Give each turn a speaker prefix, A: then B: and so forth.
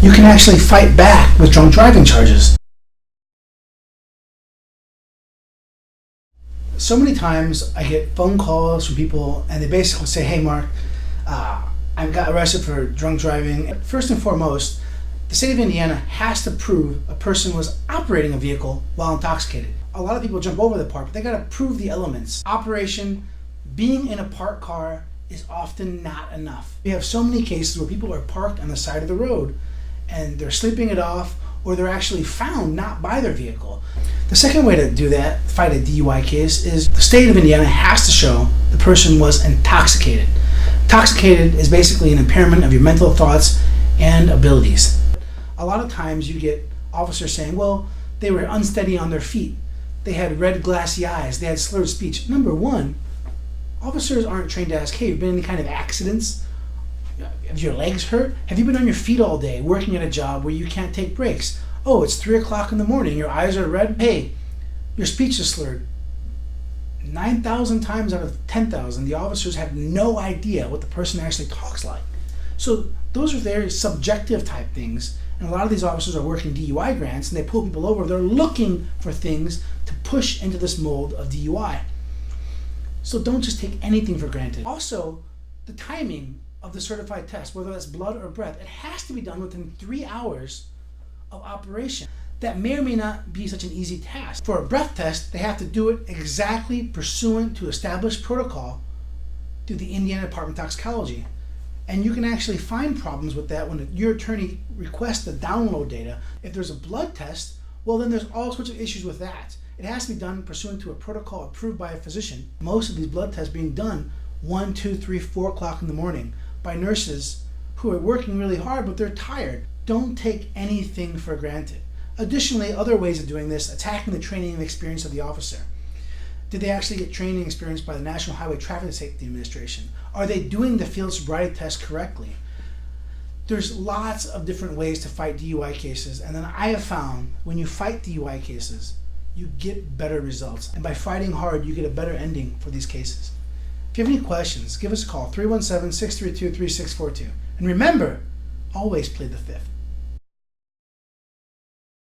A: you can actually fight back with drunk driving charges. So many times I get phone calls from people and they basically say, hey Mark, I got arrested for drunk driving. First and foremost, the state of Indiana has to prove a person was operating a vehicle while intoxicated. A lot of people jump over the part, but they gotta prove the elements. Operation, being in a parked car is often not enough. We have so many cases where people are parked on the side of the road and they're sleeping it off, or they're actually found not by their vehicle. The second way to do that, fight a DUI case, is the state of Indiana has to show the person was intoxicated. Intoxicated is basically an impairment of your mental thoughts and abilities. A lot of times you get officers saying, well, they were unsteady on their feet. They had red glassy eyes. They had slurred speech. Number one, officers aren't trained to ask, hey, have you been in any kind of accidents? Have your legs hurt? Have you been on your feet all day working at a job where you can't take breaks? Oh, it's 3 o'clock in the morning. Your eyes are red. Hey, your speech is slurred. 9,000 times out of 10,000, the officers have no idea what the person actually talks like. So those are very subjective type things. And a lot of these officers are working DUI grants and they pull people over. They're looking for things to push into this mold of DUI. So don't just take anything for granted. Also, the timing of the certified test, whether that's blood or breath, it has to be done within 3 hours of operation. That may or may not be such an easy task. For a breath test, they have to do it exactly pursuant to established protocol through the Indiana Department of Toxicology. And you can actually find problems with that when your attorney requests the download data. If there's a blood test, well then there's all sorts of issues with that. It has to be done pursuant to a protocol approved by a physician. Most of these blood tests being done 1, 2, 3, 4 o'clock in the morning by nurses who are working really hard but they're tired. Don't take anything for granted. Additionally, other ways of doing this, attacking the training and experience of the officer. Did they actually get training and experience by the National Highway Traffic Safety Administration? Are they doing the field sobriety test correctly? There's lots of different ways to fight DUI cases, and then I have found when you fight DUI cases, you get better results. And by fighting hard, you get a better ending for these cases. If you have any questions, give us a call, 317-632-3642. And remember, always plead the fifth.